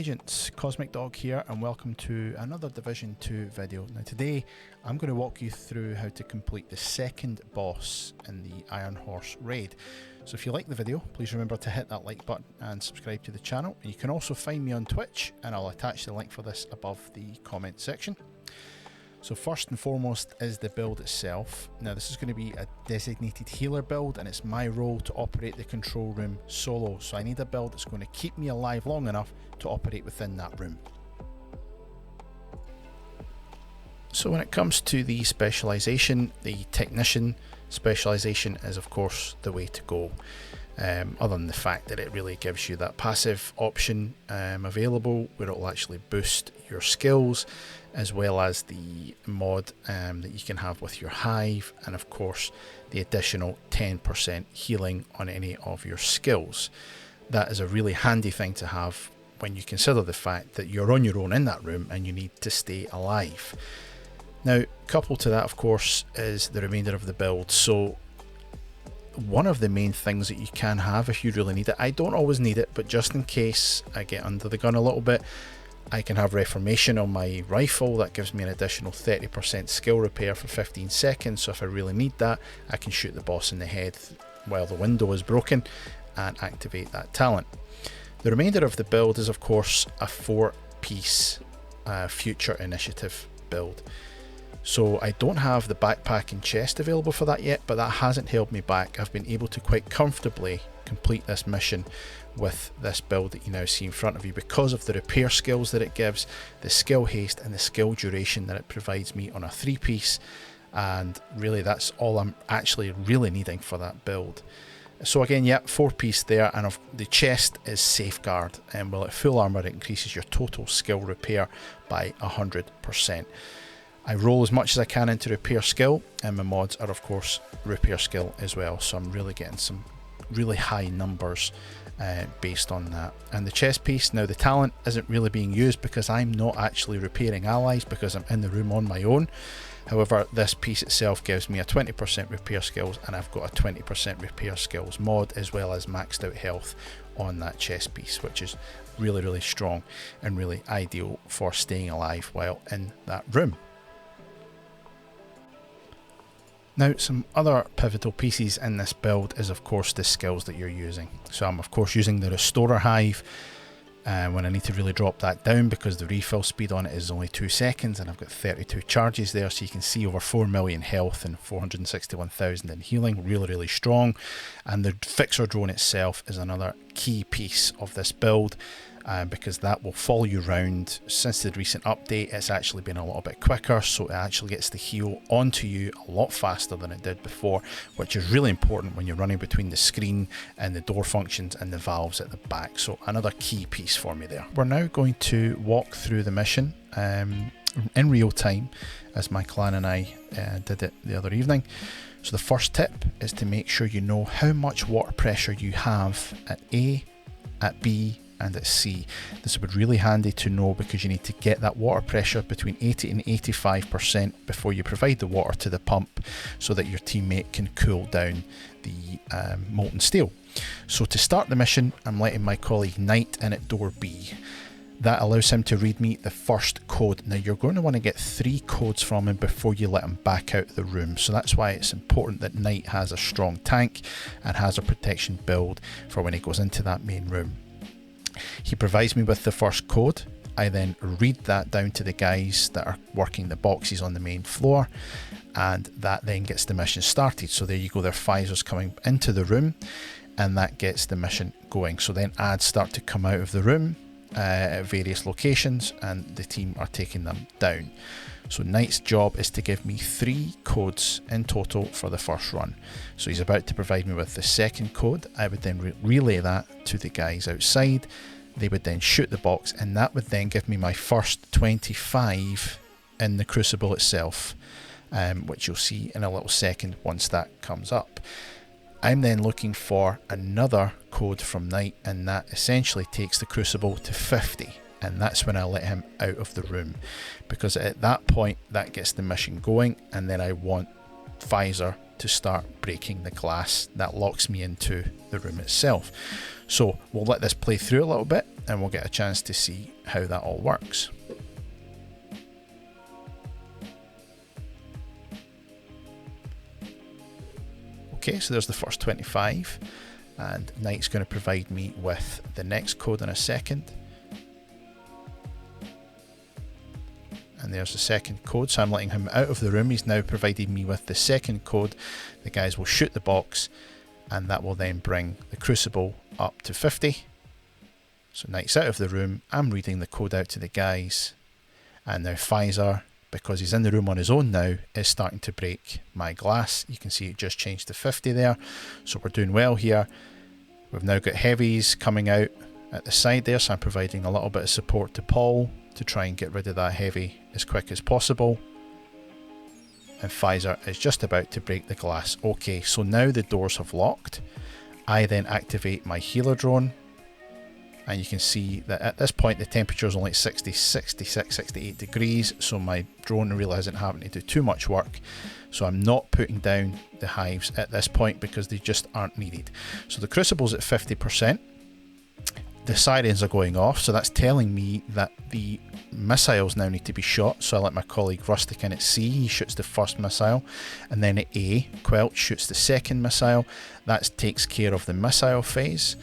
Agents, Cosmic Dog here, and welcome to another Division 2 video. Now today I'm going to walk you through how to complete the second boss in the Iron Horse raid. So if you like the video, please remember to hit that like button and subscribe to the channel. And you can also find me on Twitch, and I'll attach the link for this above the comment section. So first and foremost is the build itself. Now this is going to be a designated healer build, and it's my role to operate the control room solo. So I need a build that's going to keep me alive long enough to operate within that room. So when it comes to the specialization, the technician specialization is of course the way to go. Other than the fact that it really gives you that passive option available where it will actually boost your skills, as well as the mod that you can have with your hive, and of course the additional 10% healing on any of your skills. That is a really handy thing to have when you consider the fact that you're on your own in that room and you need to stay alive. Now, coupled to that of course is the remainder of the build. So one of the main things that you can have if you really need it, I don't always need it, but just in case I get under the gun a little bit, I can have Reformation on my rifle. That gives me an additional 30% skill repair for 15 seconds, so if I really need that, I can shoot the boss in the head while the window is broken and activate that talent. The remainder of the build is of course a 4-piece future initiative build. So I don't have the backpack and chest available for that yet, but that hasn't held me back. I've been able to quite comfortably complete this mission with this build that you now see in front of you because of the repair skills that it gives, the skill haste and the skill duration that it provides me on a 3-piece, and really that's all I'm actually really needing for that build. So again, yeah, 4-piece there, and the chest is Safeguard, and well, at full armor it increases your total skill repair by 100%. I roll as much as I can into repair skill, and my mods are of course repair skill as well, so I'm really getting some really high numbers based on that. And the chest piece, now the talent isn't really being used because I'm not actually repairing allies because I'm in the room on my own. However, this piece itself gives me a 20% repair skills, and I've got a 20% repair skills mod as well as maxed out health on that chest piece, which is really strong and really ideal for staying alive while in that room. Now, some other pivotal pieces in this build is of course the skills that you're using. So I'm of course using the Restorer Hive when I need to really drop that down because the refill speed on it is only 2 seconds, and I've got 32 charges there, so you can see over 4 million health and 461,000 in healing, really strong. And the Fixer Drone itself is another key piece of this build, because that will follow you around. Since the recent update, it's actually been a little bit quicker, so it actually gets the heal onto you a lot faster than it did before, which is really important when you're running between the screen and the door functions and the valves at the back. So another key piece for me there. We're now going to walk through the mission in real time as my clan and I did it the other evening. So the first tip is to make sure you know how much water pressure you have at A, at B and at C. This would be really handy to know because you need to get that water pressure between 80 and 85% before you provide the water to the pump so that your teammate can cool down the molten steel. So to start the mission, I'm letting my colleague Knight in at door B. That allows him to read me the first code. Now you're going to want to get 3 codes from him before you let him back out of the room, so that's why it's important that Knight has a strong tank and has a protection build for when he goes into that main room. He provides me with the first code. I then read that down to the guys that are working the boxes on the main floor, and that then gets the mission started. So there you go, there are Pfizers coming into the room, and that gets the mission going. So then ads start to come out of the room at various locations, and the team are taking them down. So Knight's job is to give me 3 codes in total for the first run. So he's about to provide me with the second code. I would then relay that to the guys outside. They would then shoot the box, and that would then give me my first 25 in the Crucible itself, which you'll see in a little second once that comes up. I'm then looking for another code from Knight, and that essentially takes the Crucible to 50. And that's when I let him out of the room, because at that point that gets the mission going, and then I want Pfizer to start breaking the glass that locks me into the room itself. So we'll let this play through a little bit, and we'll get a chance to see how that all works. Okay, so there's the first 25, and Knight's going to provide me with the next code in a second. And there's the second code, so I'm letting him out of the room. He's now provided me with the second code. The guys will shoot the box, and that will then bring the crucible up to 50. So Knight's out of the room. I'm reading the code out to the guys, and now Pfizer, because he's in the room on his own now, is starting to break my glass. You can see it just changed to 50 there, so we're doing well here. We've now got heavies coming out at the side there, so I'm providing a little bit of support to Paul to try and get rid of that heavy as quick as possible. And Pfizer is just about to break the glass. Okay, so now the doors have locked. I then activate my healer drone, and you can see that at this point the temperature is only 60, 66, 68 degrees, so my drone really isn't having to do too much work. So I'm not putting down the hives at this point because they just aren't needed. So the crucible's at 50%. The sirens are going off, so that's telling me that the missiles now need to be shot. So I let my colleague Rustic in at C, he shoots the first missile, and then at A, Quelch shoots the second missile. That takes care of the missile phase.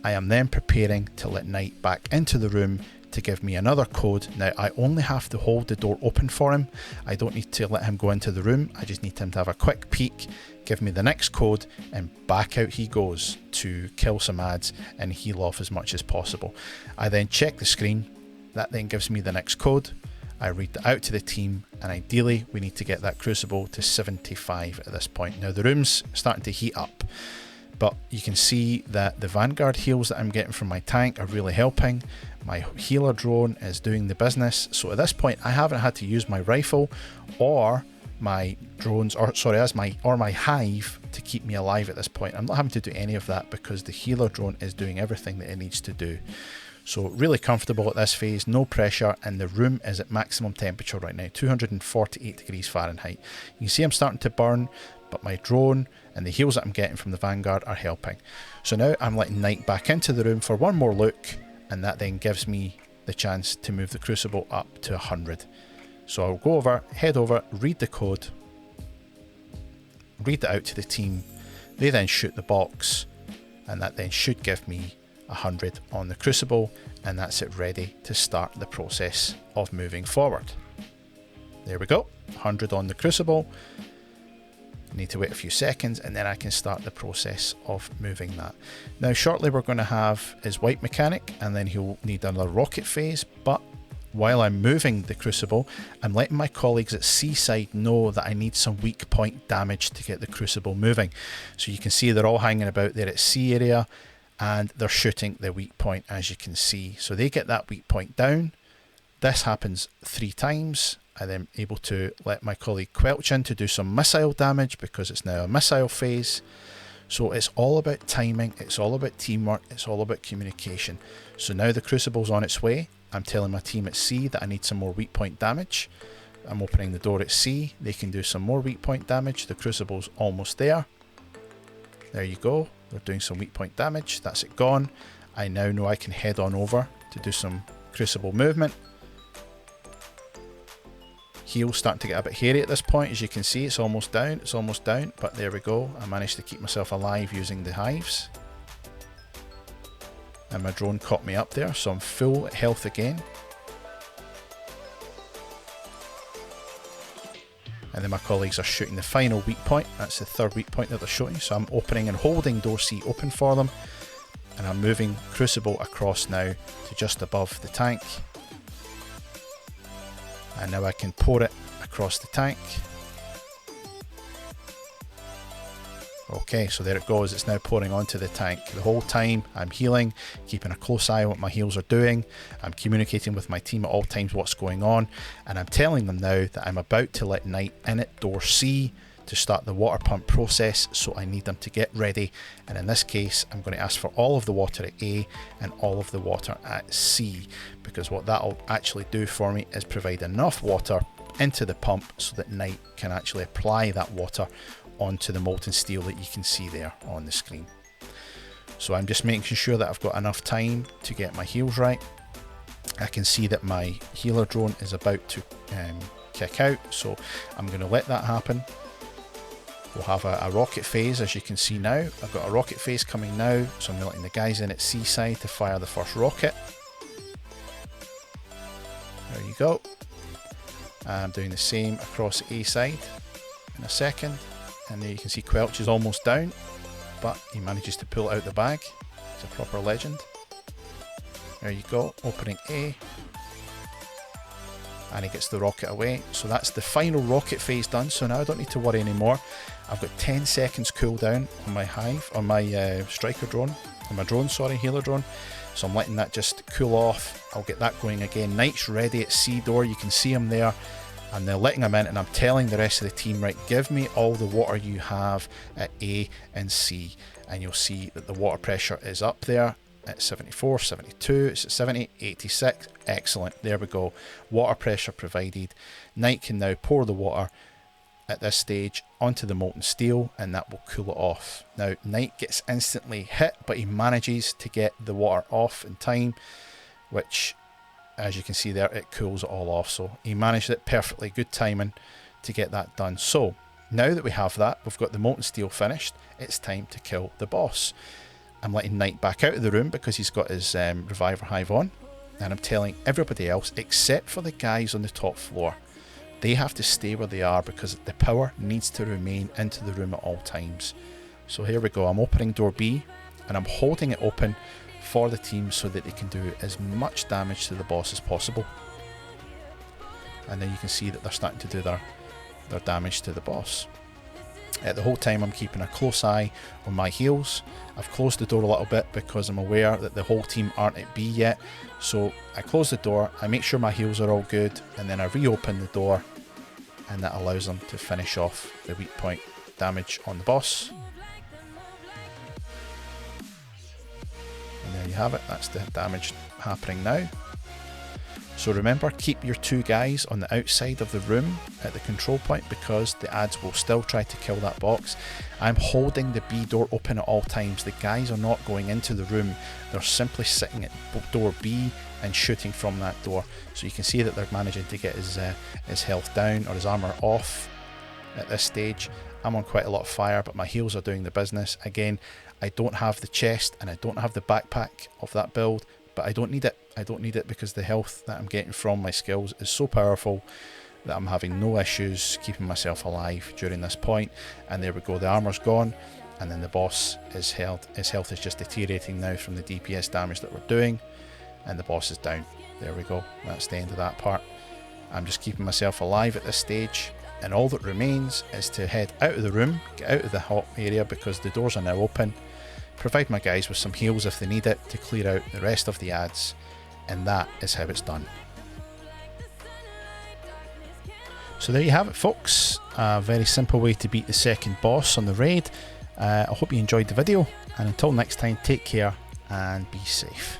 I am then preparing to let Knight back into the room to give me another code. Now I only have to hold the door open for him. I don't need to let him go into the room. I just need him to have a quick peek, give me the next code, and back out he goes to kill some ads and heal off as much as possible. I then check the screen. That then gives me the next code. I read that out to the team, and ideally we need to get that crucible to 75 at this point. Now the room's starting to heat up, but you can see that the Vanguard heals that I'm getting from my tank are really helping. My healer drone is doing the business. So at this point I haven't had to use my rifle or my drones, or my hive to keep me alive at this point. I'm not having to do any of that because the healer drone is doing everything that it needs to do. So really comfortable at this phase, no pressure, and the room is at maximum temperature right now, 248 degrees Fahrenheit. You can see I'm starting to burn, but my drone and the heals that I'm getting from the Vanguard are helping. So now I'm letting Knight back into the room for one more look, and that then gives me the chance to move the crucible up to 100. So I'll go over, head over, read the code, read that out to the team. They then shoot the box, and that then should give me 100 on the crucible, and that's it ready to start the process of moving forward. There we go, 100 on the crucible. Need to wait a few seconds and then I can start the process of moving that. Now shortly we're going to have his white mechanic, and then he'll need another rocket phase, but while I'm moving the crucible, I'm letting my colleagues at Seaside know that I need some weak point damage to get the crucible moving. So you can see they're all hanging about there at C area, and they're shooting the weak point, as you can see. So they get that weak point down. This happens 3 times. I then able to let my colleague Quelch in to do some missile damage because it's now a missile phase. So it's all about timing, it's all about teamwork, it's all about communication. So now the crucible's on its way. I'm telling my team at C that I need some more weak point damage. I'm opening the door at C. They can do some more weak point damage. The crucible's almost there. There you go. They're doing some weak point damage. That's it gone. I now know I can head on over to do some crucible movement. Heel's starting to get a bit hairy at this point. As you can see, it's almost down, but there we go. I managed to keep myself alive using the hives. And my drone caught me up there, so I'm full health again. And then my colleagues are shooting the final weak point. That's the 3rd weak point that they're shooting. So I'm opening and holding door C open for them. And I'm moving crucible across now to just above the tank. And now I can pour it across the tank. Okay, so there it goes, it's now pouring onto the tank. The whole time I'm healing, keeping a close eye on what my heals are doing. I'm communicating with my team at all times what's going on, and I'm telling them now that I'm about to let Knight in at door C to start the water pump process, so I need them to get ready. And in this case, I'm going to ask for all of the water at A and all of the water at C, because what that'll actually do for me is provide enough water into the pump so that Knight can actually apply that water onto the molten steel that you can see there on the screen. So I'm just making sure that I've got enough time to get my heals right. I can see that my healer drone is about to kick out, so I'm going to let that happen. We'll have a rocket phase, as you can see now. I've got a rocket phase coming now, so I'm letting the guys in at Seaside to fire the first rocket. There you go. I'm doing the same across A side in a second, and there you can see Quelch is almost down, but he manages to pull it out the bag. It's a proper legend. There you go, opening A, and he gets the rocket away. So that's the final rocket phase done, so now I don't need to worry anymore. I've got 10 seconds cooldown on my hive, on my striker drone, on my drone, sorry, healer drone. So I'm letting that just cool off. I'll get that going again. Knight's ready at C door, you can see him there, and they're letting him in, and I'm telling the rest of the team, right, give me all the water you have at A and C, and you'll see that the water pressure is up there at 74, 72, it's at 70, 86, excellent, there we go, water pressure provided. Knight can now pour the water at this stage onto the molten steel, and that will cool it off. Now Knight gets instantly hit, but he manages to get the water off in time, which, as you can see there, it cools it all off, so he managed it perfectly, good timing to get that done. So now that we have that, we've got the molten steel finished, it's time to kill the boss. I'm letting Knight back out of the room because he's got his reviver hive on, and I'm telling everybody else except for the guys on the top floor, they have to stay where they are because the power needs to remain into the room at all times. So here we go, I'm opening door B, and I'm holding it open for the team so that they can do as much damage to the boss as possible. And then you can see that they're starting to do their damage to the boss. The whole time I'm keeping a close eye on my heals. I've closed the door a little bit because I'm aware that the whole team aren't at B yet. So I close the door, I make sure my heals are all good, and then I reopen the door, and that allows them to finish off the weak point damage on the boss. And there you have it, that's the damage happening now. So remember, keep your two guys on the outside of the room at the control point because the ads will still try to kill that box. I'm holding the B door open at all times. The guys are not going into the room, they're simply sitting at door B and shooting from that door. So you can see that they're managing to get his health down or his armor off at this stage. I'm on quite a lot of fire, but my heals are doing the business. Again, I don't have the chest and I don't have the backpack of that build, but I don't need it. I don't need it because the health that I'm getting from my skills is so powerful that I'm having no issues keeping myself alive during this point. And there we go, the armor's gone, and then the boss is held. His health is just deteriorating now from the DPS damage that we're doing, and the boss is down. There we go, that's the end of that part. I'm just keeping myself alive at this stage, and all that remains is to head out of the room, get out of the hot area because the doors are now open, provide my guys with some heals if they need it to clear out the rest of the ads, and that is how it's done. So there you have it, folks, a very simple way to beat the second boss on the raid. I hope you enjoyed the video, and until next time, take care and be safe.